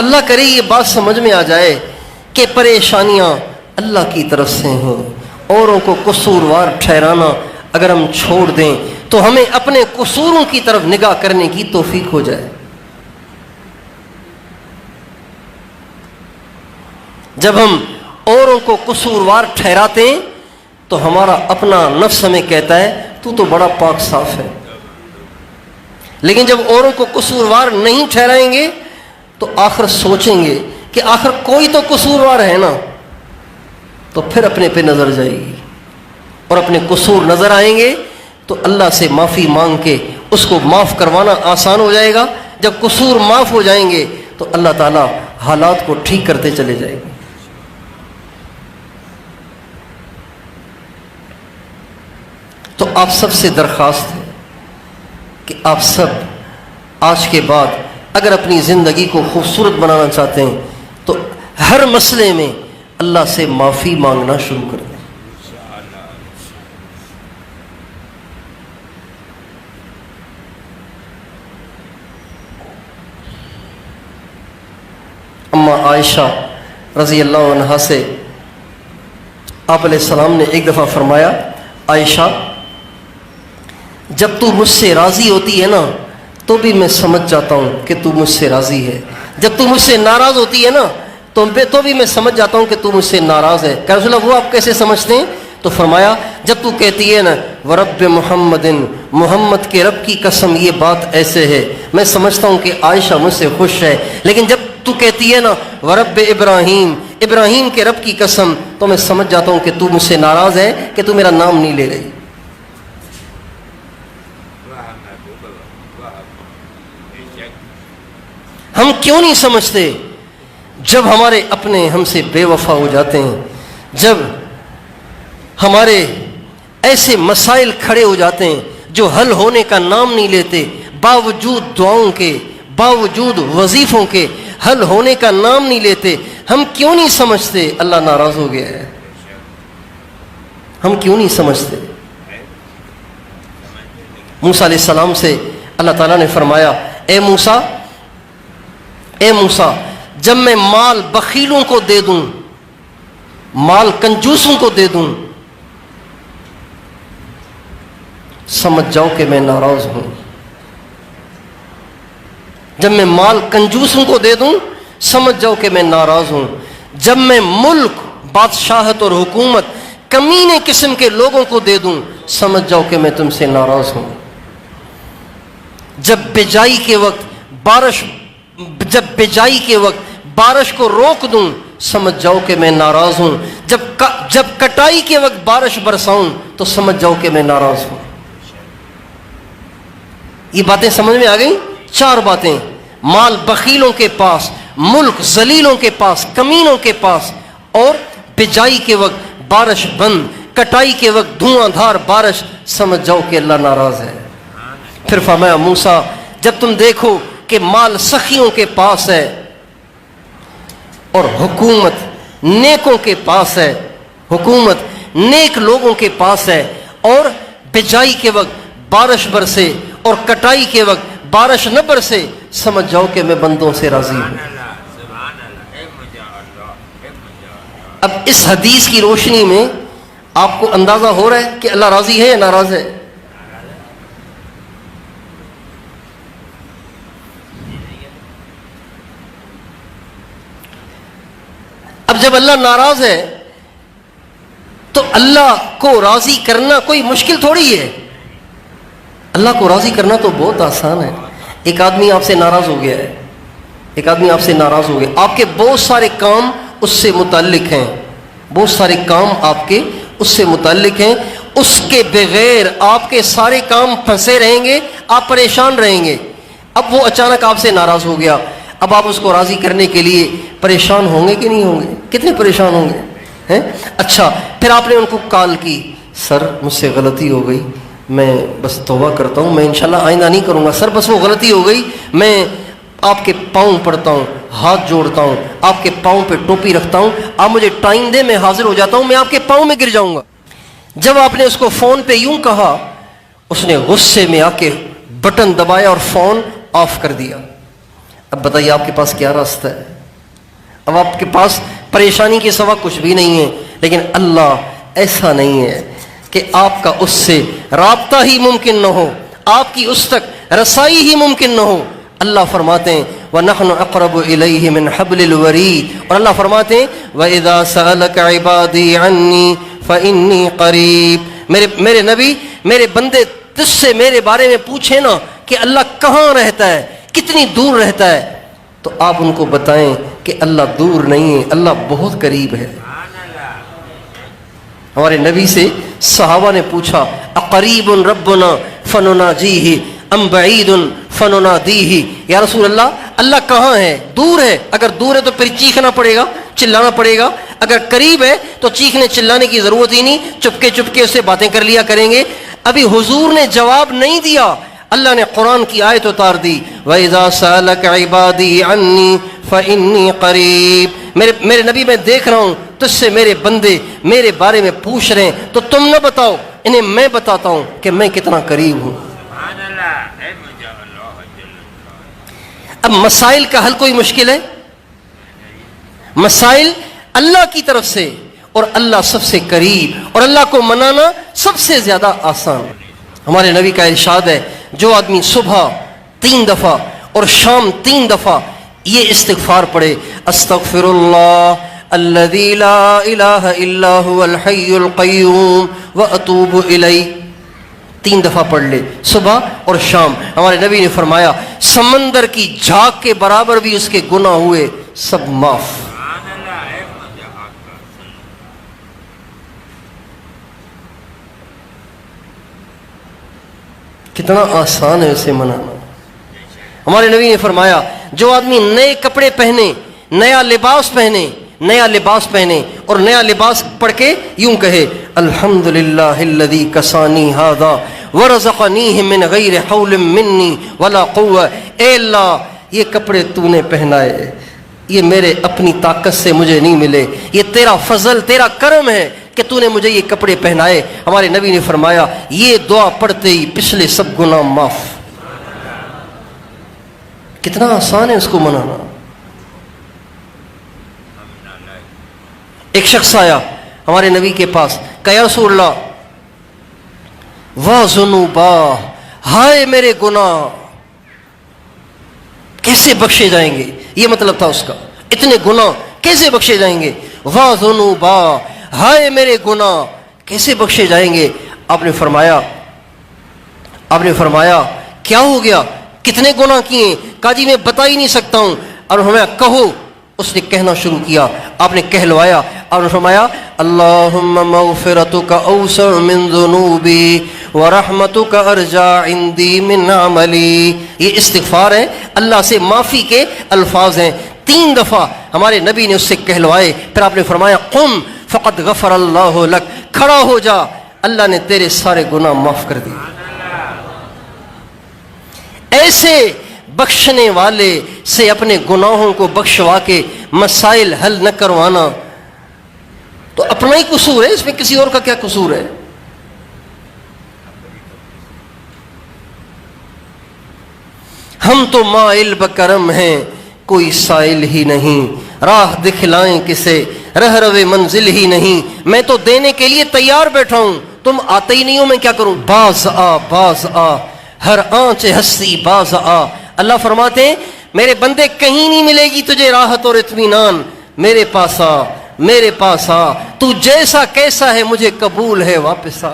اللہ کرے یہ بات سمجھ میں آ جائے کہ پریشانیاں اللہ کی طرف سے ہیں، اوروں کو قصوروار ٹھہرانا اگر ہم چھوڑ دیں تو ہمیں اپنے قصوروں کی طرف نگاہ کرنے کی توفیق ہو جائے۔ جب ہم اوروں کو قصوروار ٹھہراتے ہیں تو ہمارا اپنا نفس ہمیں کہتا ہے تو بڑا پاک صاف ہے، لیکن جب اوروں کو قصوروار نہیں ٹھہرائیں گے تو آخر سوچیں گے کہ آخر کوئی تو قصوروار ہے نا، تو پھر اپنے پہ نظر جائے گی اور اپنے قصور نظر آئیں گے تو اللہ سے معافی مانگ کے اس کو معاف کروانا آسان ہو جائے گا۔ جب قصور معاف ہو جائیں گے تو اللہ تعالیٰ حالات کو ٹھیک کرتے چلے جائیں گے۔ تو آپ سب سے درخواست ہے کہ آپ سب آج کے بعد اگر اپنی زندگی کو خوبصورت بنانا چاہتے ہیں تو ہر مسئلے میں اللہ سے معافی مانگنا شروع کر دیں۔ اما عائشہ رضی اللہ عنہا سے آپ علیہ السلام نے ایک دفعہ فرمایا، عائشہ جب تو مجھ سے راضی ہوتی ہے نا تو بھی میں سمجھ جاتا ہوں کہ تو مجھ سے راضی ہے، جب تو مجھ سے ناراض ہوتی ہے نا تو بھی میں سمجھ جاتا ہوں کہ تو مجھ سے ناراض ہے۔ کہ رسول اللہ وہ آپ کیسے سمجھتے ہیں؟ تو فرمایا جب تو کہتی ہے نا ورب محمد، محمد کے رب کی قسم یہ بات ایسے ہے، میں سمجھتا ہوں کہ عائشہ مجھ سے خوش ہے، لیکن جب تو کہتی ہے نا ورب ابراہیم، ابراہیم کے رب کی قسم، تو میں سمجھ جاتا ہوں کہ تو مجھ سے ناراض ہے کہ تو میرا نام نہیں لے رہی۔ ہم کیوں نہیں سمجھتے؟ جب ہمارے اپنے ہم سے بے وفا ہو جاتے ہیں، جب ہمارے ایسے مسائل کھڑے ہو جاتے ہیں جو حل ہونے کا نام نہیں لیتے، باوجود دعاؤں کے، باوجود وظیفوں کے حل ہونے کا نام نہیں لیتے، ہم کیوں نہیں سمجھتے اللہ ناراض ہو گیا ہے؟ ہم کیوں نہیں سمجھتے؟ موسیٰ علیہ السلام سے اللہ تعالیٰ نے فرمایا، اے موسیٰ جب میں مال بخیلوں کو دے دوں، مال کنجوسوں کو دے دوں، سمجھ جاؤ کہ میں ناراض ہوں۔ جب میں مال کنجوسوں کو دے دوں سمجھ جاؤ کہ میں ناراض ہوں۔ جب میں ملک، بادشاہت اور حکومت کمینے قسم کے لوگوں کو دے دوں سمجھ جاؤ کہ میں تم سے ناراض ہوں۔ جب بجائی کے وقت بارش کو روک دوں سمجھ جاؤ کہ میں ناراض ہوں۔ جب کٹائی کے وقت بارش برساؤں تو سمجھ جاؤ کہ میں ناراض ہوں۔ یہ باتیں سمجھ میں آ گئیں؟ 4 باتیں، مال بخیلوں کے پاس، ملک ذلیلوں کے پاس، کمینوں کے پاس، اور بجائی کے وقت بارش بند، کٹائی کے وقت دھواں دھار بارش، سمجھ جاؤ کہ اللہ ناراض ہے۔ پھر فرمایا موسیٰ جب تم دیکھو کہ مال سخیوں کے پاس ہے اور حکومت نیکوں کے پاس ہے، حکومت نیک لوگوں کے پاس ہے، اور بجائی کے وقت بارش برسے اور کٹائی کے وقت بارش نہ برسے، سمجھ جاؤ کہ میں بندوں سے راضی ہوں۔ اب اس حدیث کی روشنی میں آپ کو اندازہ ہو رہا ہے کہ اللہ راضی ہے یا ناراض ہے؟ اب جب اللہ ناراض ہے تو اللہ کو راضی کرنا کوئی مشکل تھوڑی ہے، اللہ کو راضی کرنا تو بہت آسان ہے۔ ایک آدمی آپ سے ناراض ہو گیا ہے، ایک آدمی آپ سے ناراض ہو گیا، آپ کے بہت سارے کام اس سے متعلق ہیں، بہت سارے کام آپ کے اس سے متعلق ہیں، اس کے بغیر آپ کے سارے کام پھنسے رہیں گے، آپ پریشان رہیں گے۔ اب وہ اچانک آپ سے ناراض ہو گیا، اب آپ اس کو راضی کرنے کے لیے پریشان ہوں گے کہ نہیں ہوں گے؟ کتنے پریشان ہوں گے؟ اچھا، پھر آپ نے ان کو کال کی، سر مجھ سے غلطی ہو گئی، میں بس توبہ کرتا ہوں، میں انشاءاللہ آئندہ نہیں کروں گا، سر بس وہ غلطی ہو گئی، میں آپ کے پاؤں پڑتا ہوں، ہاتھ جوڑتا ہوں، آپ کے پاؤں پہ ٹوپی رکھتا ہوں، آپ مجھے ٹائم دیں، میں حاضر ہو جاتا ہوں، میں آپ کے پاؤں میں گر جاؤں گا۔ جب آپ نے اس کو فون پہ یوں کہا، اس نے غصے میں آ کے بٹن دبایا اور فون آف کر دیا۔ اب بتائیے آپ کے پاس کیا راستہ ہے؟ اب آپ کے پاس پریشانی کے سوا کچھ بھی نہیں ہے، لیکن اللہ ایسا نہیں ہے کہ آپ کا اس سے رابطہ ہی ممکن نہ ہو، آپ کی اس تک رسائی ہی ممکن نہ ہو۔ اللہ فرماتے ہیں وَنَحْنُ أَقْرَبُ إِلَيْهِ مِنْ حَبْلِ الْوَرِيدِ، اور اللہ فرماتے ہیں وَإِذَا سَأَلَكَ عِبَادِي عَنِّي فَإِنِّي قَرِيبٌ، میرے نبی، میرے بندے تجھ سے میرے بارے میں پوچھیں نا کہ اللہ کہاں رہتا ہے، کتنی دور رہتا ہے، تو آپ ان کو بتائیں کہ اللہ دور نہیں ہے، اللہ بہت قریب ہے۔ ہمارے نبی سے صحابہ نے پوچھا اقریب ربنا فنناجیہ ام بعید فننادیہ، یا رسول اللہ، اللہ کہاں ہے؟ دور ہے، اگر دور ہے تو پھر چیخنا پڑے گا، چلانا پڑے گا، اگر قریب ہے تو چیخنے چلانے کی ضرورت ہی نہیں، چپکے چپکے اس سے باتیں کر لیا کریں گے۔ ابھی حضور نے جواب نہیں دیا، اللہ نے قرآن کی آیت اتار دی وَإِذَا سَأَلَكَ عِبَادِي عَنِّي فَإِنِّي قَرِيبٌ، میرے نبی میں دیکھ رہا ہوں تجھ سے میرے بندے میرے بارے میں پوچھ رہے ہیں، تو تم نہ بتاؤ، انہیں میں بتاتا ہوں کہ میں کتنا قریب ہوں۔ اب مسائل کا حل کوئی مشکل ہے؟ مسائل اللہ کی طرف سے، اور اللہ سب سے قریب، اور اللہ کو منانا سب سے زیادہ آسان۔ ہمارے نبی کا ارشاد ہے جو آدمی صبح 3 دفعہ اور شام 3 دفعہ یہ استغفار پڑھے استغفر اللہ الذی لا الہ الا هو الحی القیوم واتوب الیہ، 3 دفعہ پڑھ لے صبح اور شام، ہمارے نبی نے فرمایا سمندر کی جھاگ کے برابر بھی اس کے گناہ ہوئے سب معاف۔ کتنا آسان ہے اسے منانا۔ ہمارے نبی نے فرمایا جو آدمی نئے کپڑے پہنے، نیا لباس پہنے، نیا لباس پہنے اور نیا لباس پڑھ کے یوں کہے الحمدللہ الذی کسانی ھذا ورزقنیہ من غیر حول منی ولا قوہ، اے اللہ یہ کپڑے تو نے پہنائے، یہ میرے اپنی طاقت سے مجھے نہیں ملے، یہ تیرا فضل، تیرا کرم ہے کہ تو نے مجھے یہ کپڑے پہنائے۔ ہمارے نبی نے فرمایا یہ دعا پڑھتے ہی پچھلے سب گناہ معاف۔ کتنا آسان ہے اس کو منانا۔ ایک شخص آیا ہمارے نبی کے پاس، کہا یا رسول اللہ واہ ذنوبا، ہائے میرے گناہ کیسے بخشے جائیں گے، یہ مطلب تھا اس کا، اتنے گناہ کیسے بخشے جائیں گے، واہ ذنوبا، ہائے میرے گناہ کیسے بخشے جائیں گے۔ آپ نے فرمایا کیا ہو گیا، کتنے گناہ کیے؟ کہا جی میں بتا ہی نہیں سکتا ہوں۔ اور ہمیں کہو، اس نے کہنا شروع کیا، آپ نے کہلوایا اور فرمایا اللہم مغفرتک اوسع من ذنوبی ورحمتک ارجع عندی من عملی، یہ استغفار ہے، اللہ سے معافی کے الفاظ ہیں۔ 3 دفعہ ہمارے نبی نے اس سے کہلوائے، پھر آپ نے فرمایا قم فقد غفر اللہ لک، کھڑا ہو جا، اللہ نے تیرے سارے گناہ معاف کر دیے۔ ایسے بخشنے والے سے اپنے گناہوں کو بخشوا کے مسائل حل نہ کروانا تو اپنا ہی قصور ہے، اس میں کسی اور کا کیا قصور ہے؟ ہم تو مائل بکرم ہیں کوئی سائل ہی نہیں، راہ دکھلائیں کسے رہ روے منزل ہی نہیں، میں تو دینے کے لیے تیار بیٹھا ہوں، تم آتے ہی نہیں ہو، میں کیا کروں؟ باز آ ہر آنچ ہستی باز آ۔ اللہ فرماتے ہیں میرے بندے کہیں نہیں ملے گی تجھے راحت اور اطمینان، میرے پاس آ، میرے پاس آ، تو جیسا کیسا ہے مجھے قبول ہے، واپس آ۔